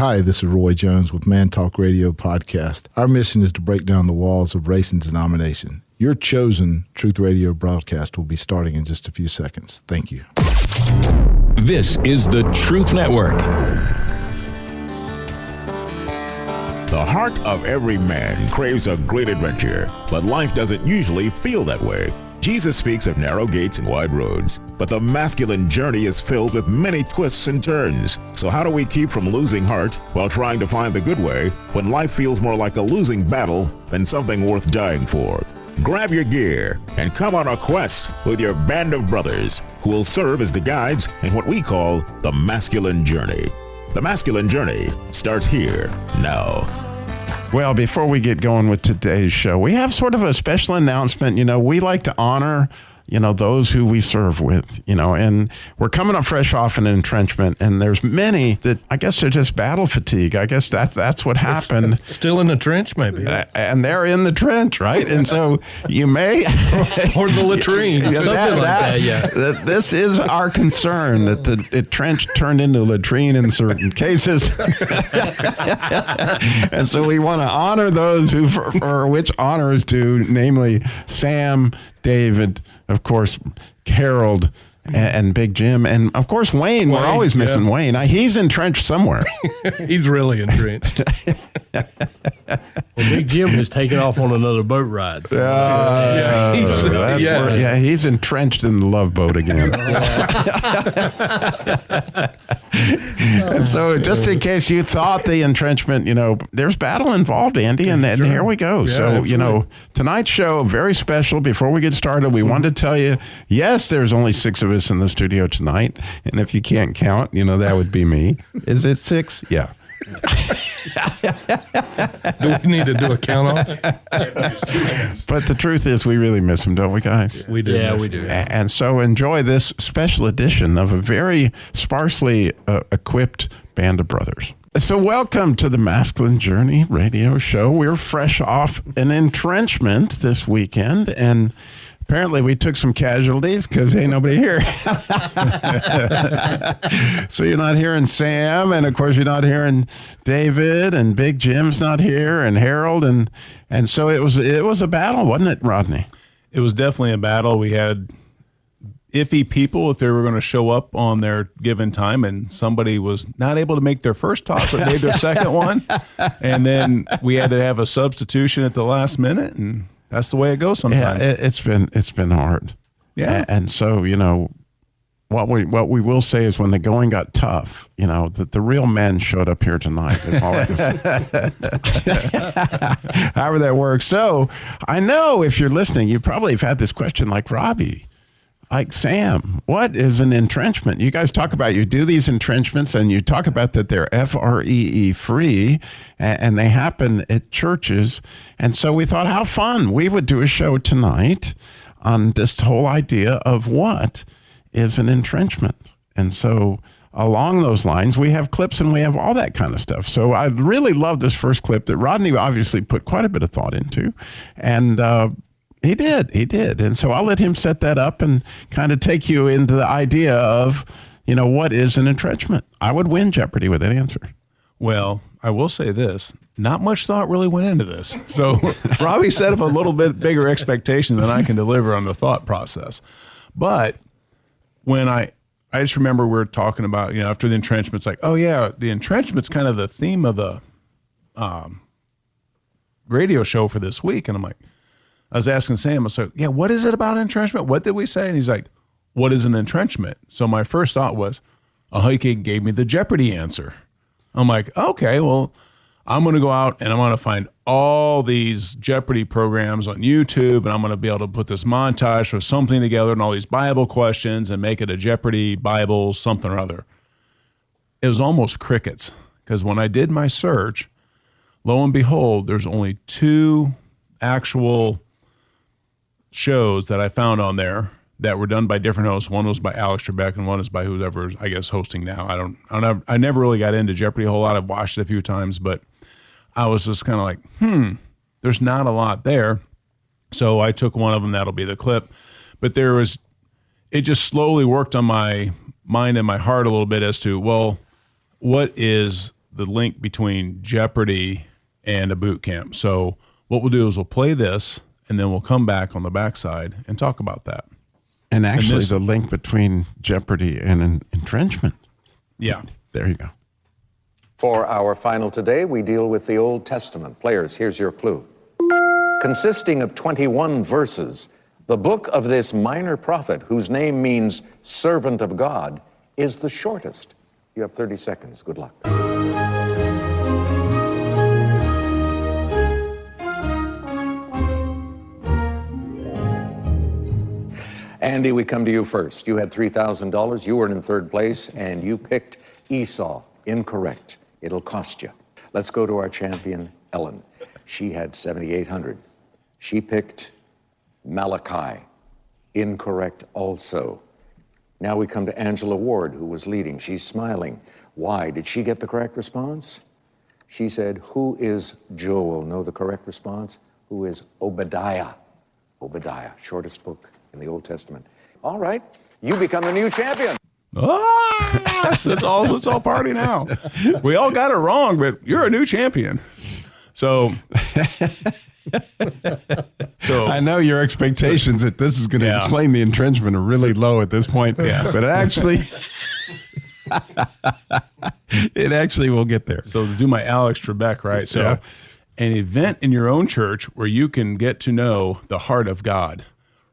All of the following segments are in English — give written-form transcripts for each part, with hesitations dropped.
Hi, this is Roy Jones with Man Talk Radio Podcast. Our mission is to break down the walls of race and denomination. Your chosen Truth Radio broadcast will be starting in just a few seconds. Thank you. This is the Truth Network. The heart of every man craves a great adventure, but life doesn't usually feel that way. Jesus speaks of narrow gates and wide roads, but the masculine journey is filled with many twists and turns. So how do we keep from losing heart while trying to find the good way when life feels more like a losing battle than something worth dying for? Grab your gear and come on a quest with your band of brothers who will serve as the guides in what we call the masculine journey. The masculine journey starts here now. Well, before we get going with today's show, we have sort of a special announcement. You know, we like to honor, those who we serve with, and we're coming up fresh off an entrenchment, and there's many that I guess are just battle fatigue. I guess that's what happened. Still in the trench, maybe. And they're in the trench, right? And so you may... or the latrine. This is our concern, that the trench turned into a latrine in certain cases. And so we want to honor those who, for which honor is due, namely Sam, David, of course, Harold, and Big Jim, and of course Wayne. We're always missing Wayne. He's entrenched somewhere. He's really entrenched. Well, Big Jim has taken off on another boat ride. He's entrenched in the Love Boat again. And so, just in case you thought the entrenchment, there's battle involved, Andy, and here we go. Yeah, so, absolutely. Tonight's show, very special. Before we get started, we wanted to tell you, yes, there's only 6 of us in the studio tonight, and if you can't count, that would be me. Is it 6? Yeah. Do we need to do a count off? But the truth is, we really miss him, don't we, guys? We do. Yeah, we do. And so enjoy this special edition of a very sparsely equipped band of brothers. So welcome to the Masculine Journey radio show. We're fresh off an entrenchment this weekend, and apparently we took some casualties because ain't nobody here. So you're not hearing Sam, and of course you're not hearing David, and Big Jim's not here, and Harold, and so it was a battle, wasn't it, Rodney? It was definitely a battle. We had iffy people if they were going to show up on their given time, and somebody was not able to make their first toss but made their second one, and then we had to have a substitution at the last minute, and that's the way it goes sometimes. Yeah, it's been hard. Yeah. And so, what we will say is when the going got tough, that the real men showed up here tonight. Is all I can say. However that works. So I know if you're listening, you probably have had this question like Robbie, like Sam, what is an entrenchment? You guys talk about, you do these entrenchments and you talk about that they're FREE free and they happen at churches. And so we thought how fun we would do a show tonight on this whole idea of what is an entrenchment. And so along those lines, we have clips and we have all that kind of stuff. So I really love this first clip that Rodney obviously put quite a bit of thought into. And, He did. And so I'll let him set that up and kind of take you into the idea of, what is an entrenchment? I would win Jeopardy with that answer. Well, I will say this. Not much thought really went into this. So Robbie set up a little bit bigger expectation than I can deliver on the thought process. But when I just remember we were talking about, after the entrenchment, it's like, oh, yeah, the entrenchment's kind of the theme of the radio show for this week. And I'm like, I was asking Sam, I was like, yeah, what is it about entrenchment? What did we say? And he's like, what is an entrenchment? So my first thought was, he gave me the Jeopardy answer. I'm like, okay, well, I'm going to go out and I'm going to find all these Jeopardy programs on YouTube, and I'm going to be able to put this montage or something together and all these Bible questions and make it a Jeopardy Bible something or other. It was almost crickets, because when I did my search, lo and behold, there's only 2 actual shows that I found on there that were done by different hosts. One was by Alex Trebek and one is by whoever's, I guess, hosting now. I never really got into Jeopardy a whole lot. I've watched it a few times, but I was just kind of like, there's not a lot there. So I took one of them, that'll be the clip. But it just slowly worked on my mind and my heart a little bit as to, well, what is the link between Jeopardy and a boot camp. So what we'll do is we'll play this, and then we'll come back on the backside and talk about that. And actually, the link between Jeopardy and an entrenchment. Yeah. There you go. For our final today, we deal with the Old Testament. Players, here's your clue. Consisting of 21 verses, the book of this minor prophet, whose name means servant of God, is the shortest. You have 30 seconds. Good luck. Andy, we come to you first. You had $3,000. You were in third place, and you picked Esau. Incorrect. It'll cost you. Let's go to our champion, Ellen. She had 7,800. She picked Malachi. Incorrect also. Now we come to Angela Ward, who was leading. She's smiling. Why? Did she get the correct response? She said, who is Joel? Know the correct response? Who is Obadiah? Obadiah, shortest book in the Old Testament. All right, you become the new champion. Let's all party now. We all got it wrong, but you're a new champion. So I know your expectations that this is going to explain the entrenchment are really low at this point, but it actually will get there. So to do my Alex Trebek, right? So an event in your own church where you can get to know the heart of God.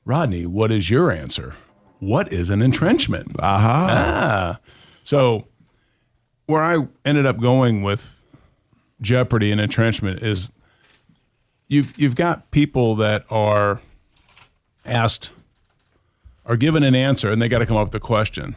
Rodney, what is your answer? What is an entrenchment? So where I ended up going with Jeopardy and entrenchment is you've got people that are given an answer and they got to come up with a question.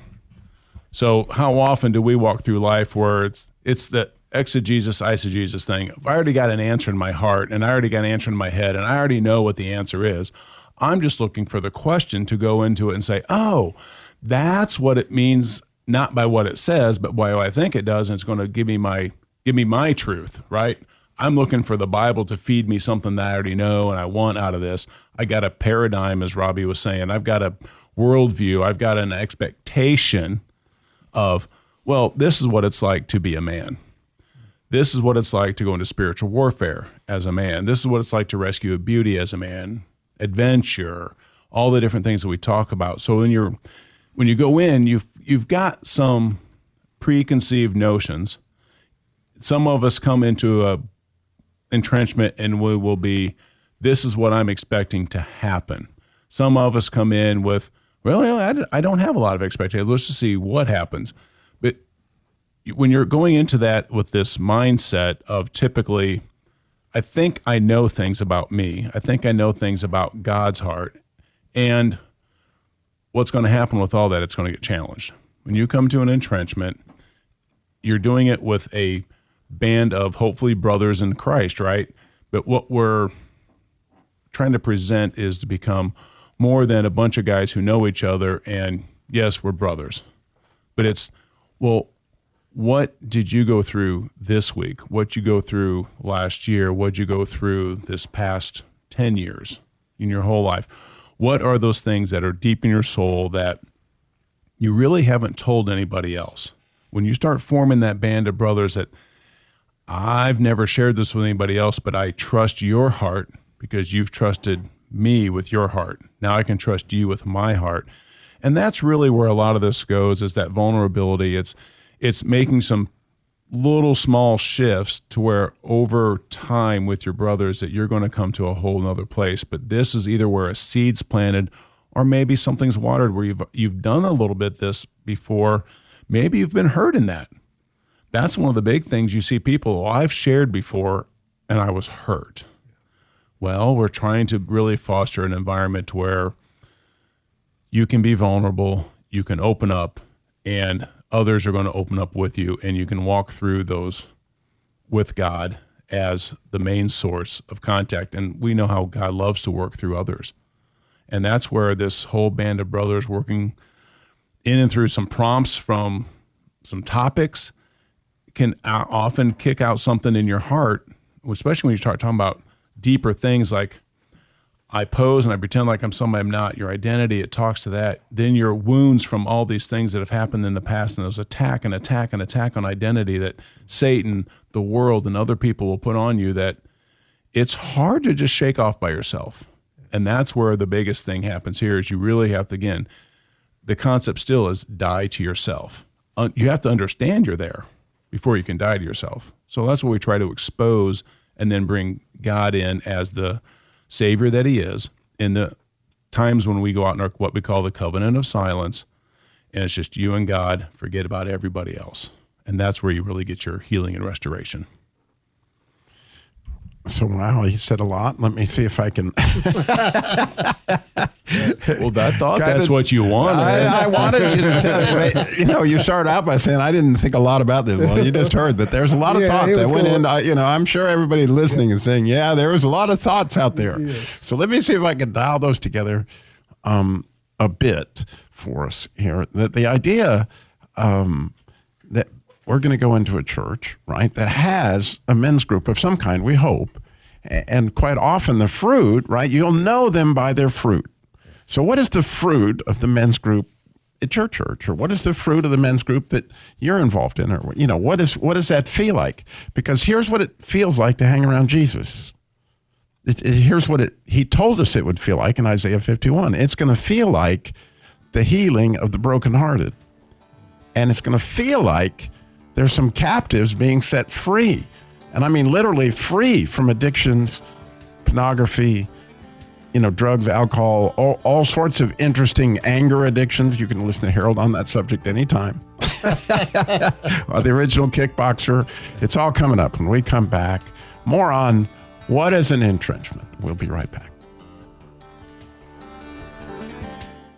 So how often do we walk through life where it's the exegesis, eisegesis thing? If I already got an answer in my heart and I already got an answer in my head and I already know what the answer is, I'm just looking for the question to go into it and say, oh, that's what it means, not by what it says, but by what I think it does, and it's going to give me my truth, right? I'm looking for the Bible to feed me something that I already know and I want out of this. I got a paradigm, as Robbie was saying. I've got a worldview. I've got an expectation of, well, this is what it's like to be a man. This is what it's like to go into spiritual warfare as a man. This is what it's like to rescue a beauty as a man, adventure, all the different things that we talk about. So when you go in, you've got some preconceived notions. Some of us come into a entrenchment and we will be, this is what I'm expecting to happen. Some of us come in with, well, I don't have a lot of expectations. Let's just see what happens. But when you're going into that with this mindset of typically, I think I know things about me. I think I know things about God's heart. And what's going to happen with all that, it's going to get challenged. When you come to an entrenchment, you're doing it with a band of hopefully brothers in Christ, right? But what we're trying to present is to become more than a bunch of guys who know each other and yes, we're brothers. But it's, well, what did you go through this week? What'd you go through last year? What'd you go through this past 10 years in your whole life? What are those things that are deep in your soul that you really haven't told anybody else? When you start forming that band of brothers that I've never shared this with anybody else, but I trust your heart because you've trusted me with your heart. Now I can trust you with my heart. And that's really where a lot of this goes, is that vulnerability. It's making some little small shifts to where over time with your brothers that you're going to come to a whole nother place. But this is either where a seed's planted or maybe something's watered where you've done a little bit this before. Maybe you've been hurt in that. That's one of the big things you see people, well, I've shared before and I was hurt. Well, we're trying to really foster an environment where you can be vulnerable, you can open up, and others are going to open up with you, and you can walk through those with God as the main source of contact. And we know how God loves to work through others. And that's where this whole band of brothers working in and through some prompts from some topics can often kick out something in your heart, especially when you start talking about deeper things like, I pose and I pretend like I'm somebody I'm not, your identity, it talks to that. Then your wounds from all these things that have happened in the past, and those attack on identity that Satan, the world, and other people will put on you, that it's hard to just shake off by yourself. And that's where the biggest thing happens here is you really have to, again, the concept still is die to yourself. You have to understand you're there before you can die to yourself. So that's what we try to expose and then bring God in as the Savior that he is in the times when we go out in what we call the covenant of silence, and it's just you and God, forget about everybody else. And that's where you really get your healing and restoration. So, wow, he said a lot. Let me see if I can. Well, that's what you wanted. I wanted you to tell you start out by saying, I didn't think a lot about this. Well, you just heard that there's a lot of thought that went in. I'm sure everybody listening is saying, yeah, there was a lot of thoughts out there. Yes. So let me see if I can dial those together a bit for us here. That the idea that we're going to go into a church, right, that has a men's group of some kind, we hope. And quite often the fruit, right, you'll know them by their fruit. So what is the fruit of the men's group at your church? Or what is the fruit of the men's group that you're involved in? Or, what does that feel like? Because here's what it feels like to hang around Jesus. Here's what he told us it would feel like in Isaiah 51. It's going to feel like the healing of the brokenhearted. And it's going to feel like there's some captives being set free. And I mean literally free from addictions, pornography, drugs, alcohol, all sorts of interesting anger addictions. You can listen to Harold on that subject anytime. Or the original Kickboxer. It's all coming up when we come back. More on what is an entrenchment. We'll be right back.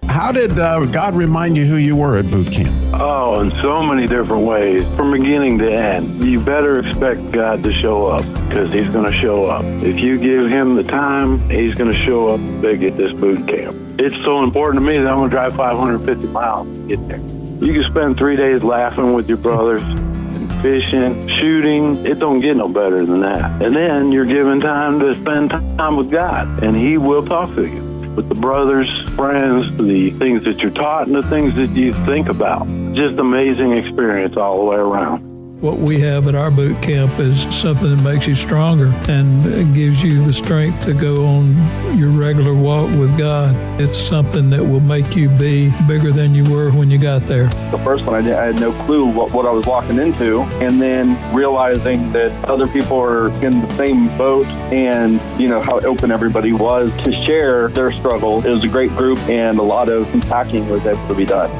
How did God remind you who you were at boot camp? Oh, in so many different ways, from beginning to end. You better expect God to show up, because he's going to show up. If you give him the time, he's going to show up big at this boot camp. It's so important to me that I'm going to drive 550 miles to get there. You can spend 3 days laughing with your brothers, and fishing, shooting. It don't get no better than that. And then you're given time to spend time with God, and he will talk to you. With the brothers, friends, the things that you're taught, and the things that you think about. Just amazing experience all the way around. What we have at our boot camp is something that makes you stronger and gives you the strength to go on your regular walk with God. It's something that will make you be bigger than you were when you got there. The first one, I had no clue what I was walking into, and then realizing that other people are in the same boat, and how open everybody was to share their struggle. It was a great group, and a lot of unpacking was able to be done.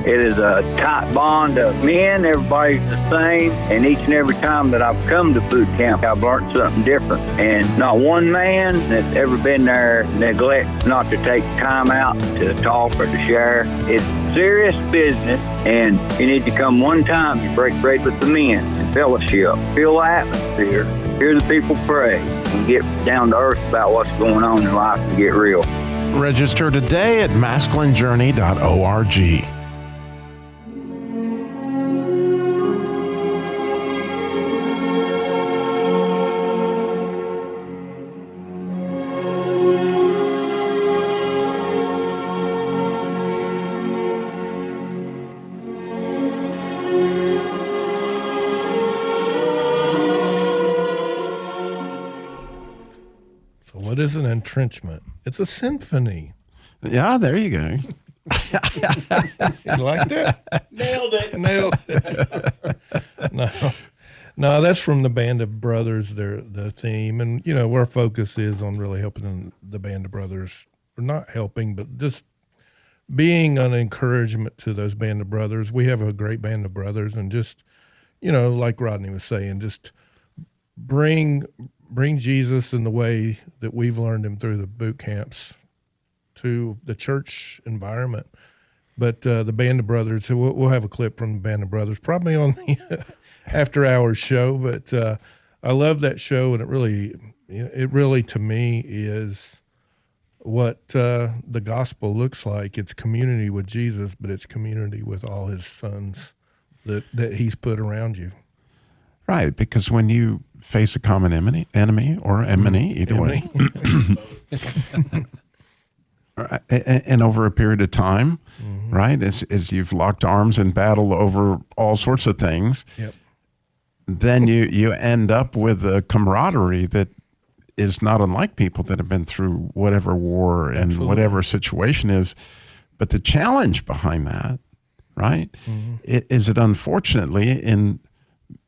It is a tight bond of men. Everybody's the same. And each and every time that I've come to boot camp, I've learned something different. And not one man that's ever been there neglects not to take time out to talk or to share. It's serious business, and you need to come one time to break bread with the men and fellowship. Feel the atmosphere. Hear the people pray. And get down to earth about what's going on in life and get real. Register today at masculinejourney.org. What is an entrenchment? It's a symphony. Yeah, there you go. You like that? Nailed it. Nailed it. No, that's from the Band of Brothers, the theme. And, our focus is on really helping the Band of Brothers, or not helping, but just being an encouragement to those Band of Brothers. We have a great Band of Brothers, and just, like Rodney was saying, just bring Jesus in the way that we've learned him through the boot camps to the church environment. But the Band of Brothers, we'll have a clip from the Band of Brothers, probably on the after hours show. But I love that show, and it really to me is what the gospel looks like. It's community with Jesus, but it's community with all his sons that he's put around you. Right, because when you face a common enemy or enmity, either way. And over a period of time, right, as you've locked arms in battle over all sorts of things, then you end up with a camaraderie that is not unlike people that have been through whatever war and whatever situation is. But the challenge behind that, right, is that unfortunately in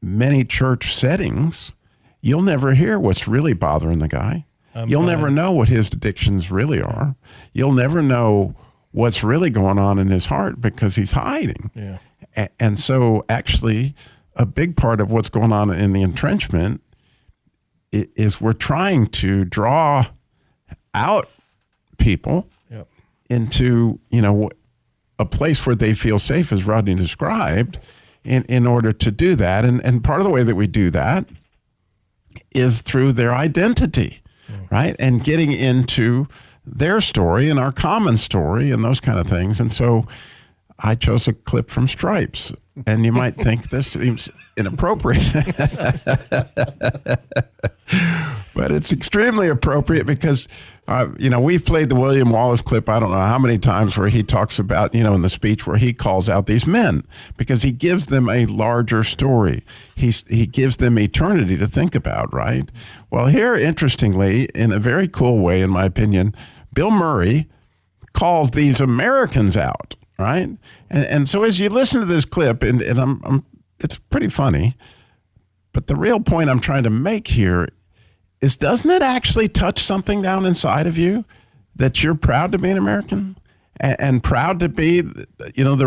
many church settings, you'll never hear what's really bothering the guy. You'll never know what his addictions really are. You'll never know what's really going on in his heart because he's hiding. Yeah. And so actually a big part of what's going on in the entrenchment is we're trying to draw out people into, a place where they feel safe, as Rodney described, in order to do that. And part of the way that we do that is through their identity. Right. And getting into their story and our common story and those kind of things. And so I chose a clip from Stripes. And you might think this seems inappropriate. But it's extremely appropriate because, we've played the William Wallace clip, I don't know how many times, where he talks about, in the speech where he calls out these men because he gives them a larger story. He gives them eternity to think about, right? Well, here, interestingly, in a very cool way, in my opinion, Bill Murray calls these Americans out, right? And so as you listen to this clip, and it's pretty funny, but the real point I'm trying to make here is, doesn't it actually touch something down inside of you that you're proud to be an American and proud to be, the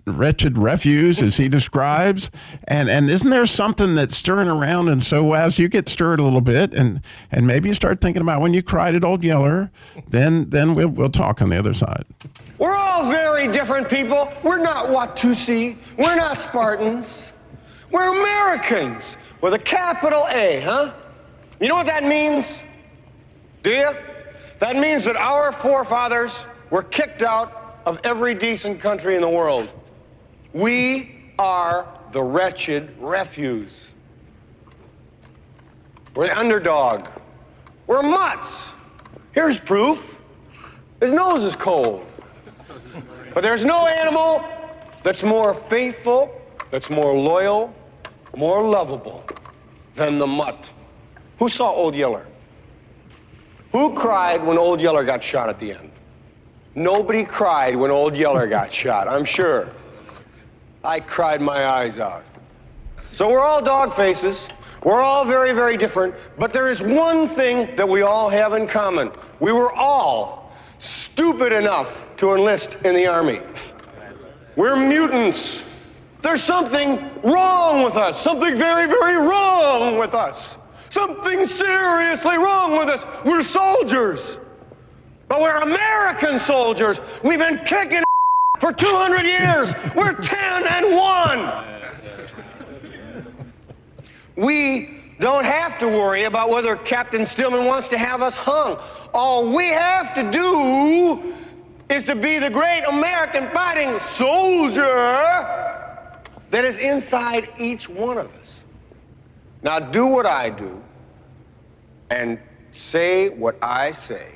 wretched refuse, as he describes? And isn't there something that's stirring around? And so as you get stirred a little bit and maybe you start thinking about when you cried at Old Yeller, then we'll talk on the other side. We're all very different people. We're not Watusi. We're not Spartans. We're Americans with a capital A, huh? You know what that means? Do you? That means that our forefathers were kicked out of every decent country in the world. We are the wretched refuse. We're the underdog. We're mutts. Here's proof. His nose is cold. But there's no animal that's more faithful, that's more loyal, more lovable than the mutt. Who saw Old Yeller? Who cried when Old Yeller got shot at the end? Nobody cried when Old Yeller got shot, I'm sure. I cried my eyes out. So we're all dog faces. We're all very, very different. But there is one thing that we all have in common. We were all stupid enough to enlist in the Army. We're mutants. There's something wrong with us. Something very, very wrong with us. Something seriously wrong with us. We're soldiers. But we're American soldiers. We've been kicking for 200 years. We're 10-1. We don't have to worry about whether Captain Stillman wants to have us hung. All we have to do is to be the great American fighting soldier that is inside each one of us. Now do what I do and say what I say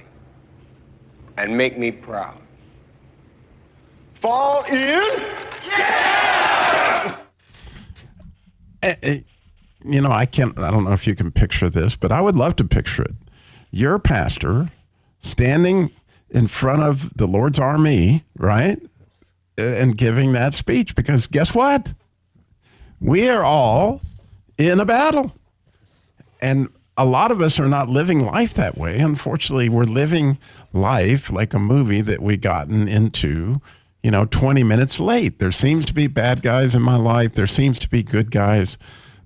and make me proud. Fall in? Yeah! I don't know if you can picture this, but I would love to picture it. Your pastor standing in front of the Lord's army, right? And giving that speech, because guess what? We are all in a battle. And a lot of us are not living life that way. Unfortunately, we're living life like a movie that we gotten into, 20 minutes late. There seems to be bad guys in my life. There seems to be good guys.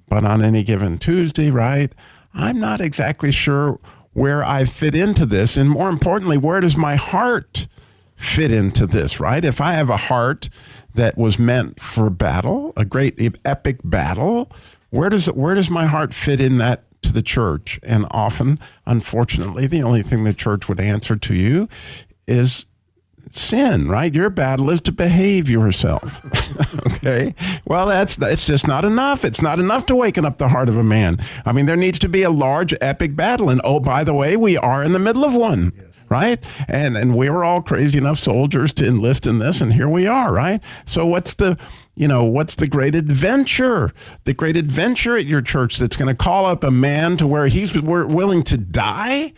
But on any given Tuesday, right, I'm not exactly sure where I fit into this. And more importantly, where does my heart fit into this, right? If I have a heart that was meant for battle, a great epic battle, where does my heart fit in that to the church? And often, unfortunately, the only thing the church would answer to you is sin, right? Your battle is to behave yourself. Okay? Well, it's just not enough. It's not enough to waken up the heart of a man. I mean, there needs to be a large, epic battle. And oh, by the way, we are in the middle of one. Yes. Right? And we were all crazy enough soldiers to enlist in this, and here we are, right? So what's the great adventure? The great adventure at your church that's going to call up a man to where he's willing to die?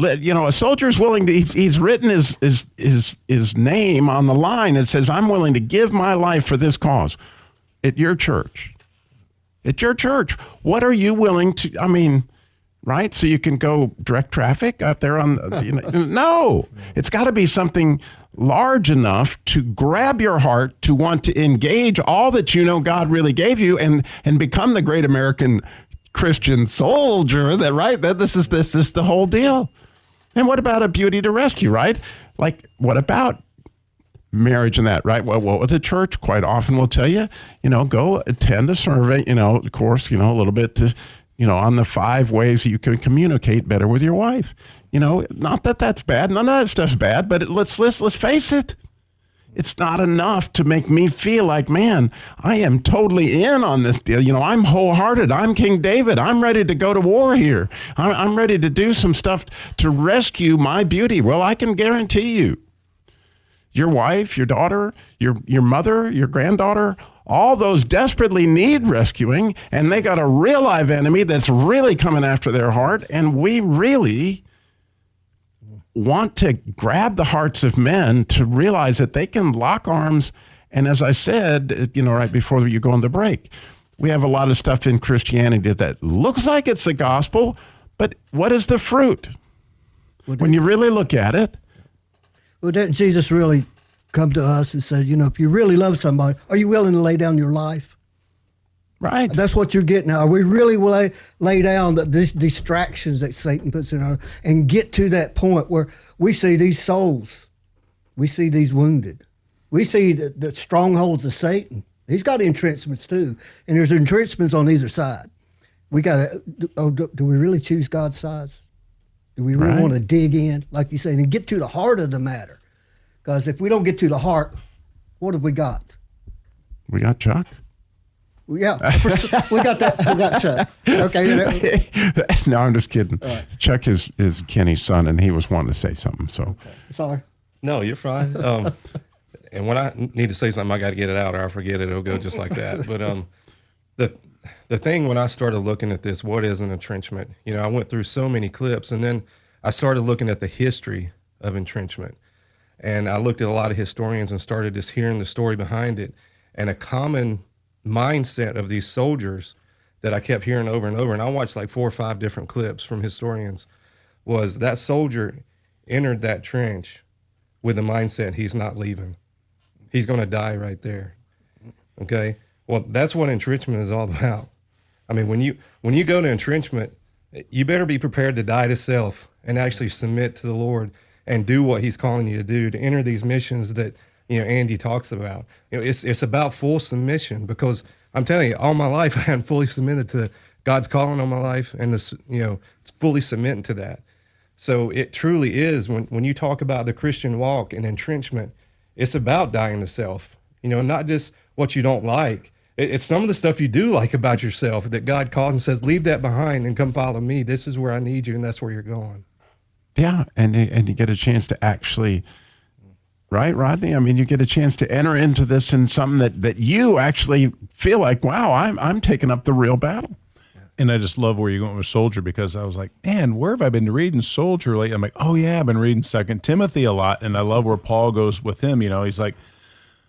A soldier's willing to, he's written his name on the line. It says, I'm willing to give my life for this cause. At your church. At your church. What are you willing to, right? So you can go direct traffic out there on, no, it's got to be something large enough to grab your heart, to want to engage all that God really gave you and become the great American Christian soldier that this is the whole deal. And what about a beauty to rescue, right? Like, what about marriage and that, right? Well, what the church quite often will tell you, go attend a survey, of course, a little bit to, on the 5 ways you can communicate better with your wife. Not that that's bad. None of that stuff's bad, but let's face it. It's not enough to make me feel like, man, I am totally in on this deal. I'm wholehearted. I'm King David. I'm ready to go to war here. I'm ready to do some stuff to rescue my beauty. Well, I can guarantee you, your wife, your daughter, your mother, your granddaughter, all those desperately need rescuing, and they got a real live enemy that's really coming after their heart, and we really want to grab the hearts of men to realize that they can lock arms. And as I said, right before you go on the break, we have a lot of stuff in Christianity that looks like it's the gospel, but what is the fruit? When you really look at it. Well, didn't Jesus really come to us and say, if you really love somebody, are you willing to lay down your life? Right. That's what you're getting at. Are we really lay down these distractions that Satan puts in our, and get to that point where we see these souls, we see these wounded, we see the strongholds of Satan. He's got entrenchments too, and there's entrenchments on either side. We got to, do we really choose God's sides? Do we really want to dig in, like you say, and get to the heart of the matter? Because if we don't get to the heart, what have we got? We got Chuck. Yeah, we got that. We got Chuck. Okay. No, I'm just kidding. Right. Chuck is Kenny's son, and he was wanting to say something. So, sorry. No, you're fine. And when I need to say something, I got to get it out, or I forget it. It'll go just like that. But the thing when I started looking at this, what is an entrenchment? I went through so many clips, and then I started looking at the history of entrenchment, and I looked at a lot of historians and started just hearing the story behind it, and a common mindset of these soldiers that I kept hearing over and over, and I watched like 4 or 5 different clips from historians, was that soldier entered that trench with the mindset he's not leaving. He's going to die right there. Okay? Well, that's what entrenchment is all about. I mean, when you go to entrenchment, you better be prepared to die to self and actually submit to the Lord and do what he's calling you to do, to enter these missions that Andy talks about. It's about full submission, because I'm telling you, all my life I hadn't fully submitted to God's calling on my life, and it's fully submitting to that. So it truly is, when you talk about the Christian walk and entrenchment, it's about dying to self. Not just what you don't like. It's some of the stuff you do like about yourself that God calls and says, leave that behind and come follow me. This is where I need you, and that's where you're going. Yeah, and you get a chance to actually. Right, Rodney? I mean, you get a chance to enter into this in something that you actually feel like, wow, I'm taking up the real battle. And I just love where you're going with soldier, because I was like, man, where have I been reading soldier lately? I'm like, oh yeah, I've been reading 2 Timothy a lot, and I love where Paul goes with him. He's like,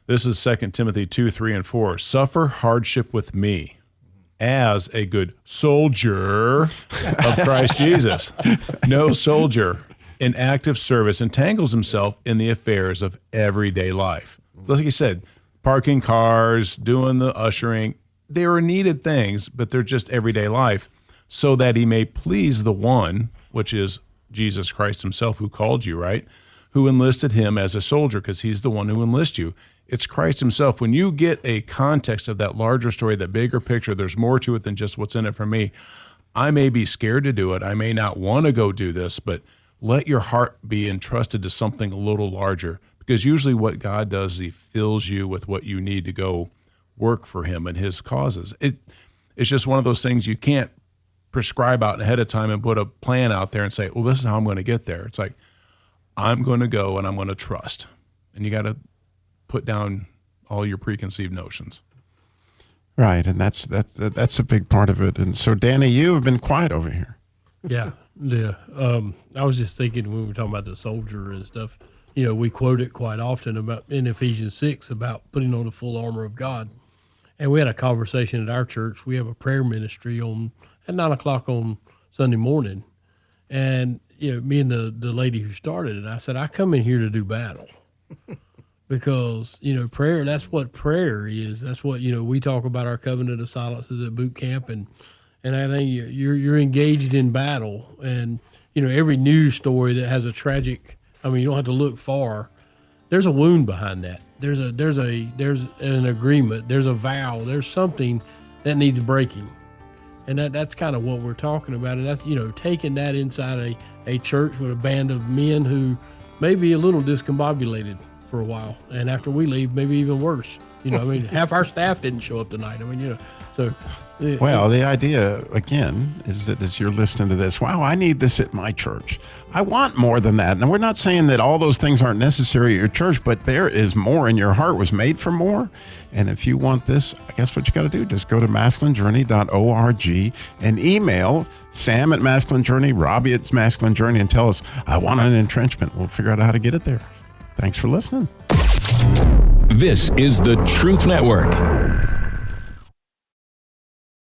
this is 2 Timothy 2, 3, and 4. Suffer hardship with me as a good soldier of Christ Jesus. No soldier in active service entangles himself in the affairs of everyday life. Like you said, parking cars, doing the ushering, they are needed things, but they're just everyday life, so that he may please the one, which is Jesus Christ himself, who called you, right? Who enlisted him as a soldier, because he's the one who enlists you. It's Christ himself. When you get a context of that larger story, that bigger picture, there's more to it than just what's in it for me. I may be scared to do it. I may not want to go do this, but let your heart be entrusted to something a little larger, Because usually what God does is he fills you with what you need to go work for him and his causes. It's just one of those things you can't prescribe out ahead of time and put a plan out there and say, well, this is how I'm going to get there. It's like, I'm going to go and I'm going to trust. And you got to put down all your preconceived notions. Right, and that's a big part of it. And so, Danny, you have been quiet over here. Yeah. I was just thinking when we were talking about the soldier and stuff, we quote it quite often about in Ephesians 6 about putting on the full armor of God. And we had a conversation at our church. We have a prayer ministry at 9:00 on Sunday morning. And, me and the lady who started it, I said, I come in here to do battle. Because, prayer, that's what prayer is. That's what, we talk about our covenant of silences at boot camp. And I think you're engaged in battle. And, every news story that has a tragic, you don't have to look far. There's a wound behind that. There's an agreement. There's a vow. There's something that needs breaking. And that's kind of what we're talking about. And that's, taking that inside a church with a band of men who may be a little discombobulated for a while. And after we leave, maybe even worse. Half our staff didn't show up tonight. So. Well, the idea, again, is that as you're listening to this, wow, I need this at my church. I want more than that. And we're not saying that all those things aren't necessary at your church, but there is more, and your heart was made for more. And if you want this, I guess what you got to do, just go to masculinejourney.org and email Sam at Masculine Journey, Robbie at Masculine Journey, and tell us, I want an entrenchment. We'll figure out how to get it there. Thanks for listening. This is the Truth Network.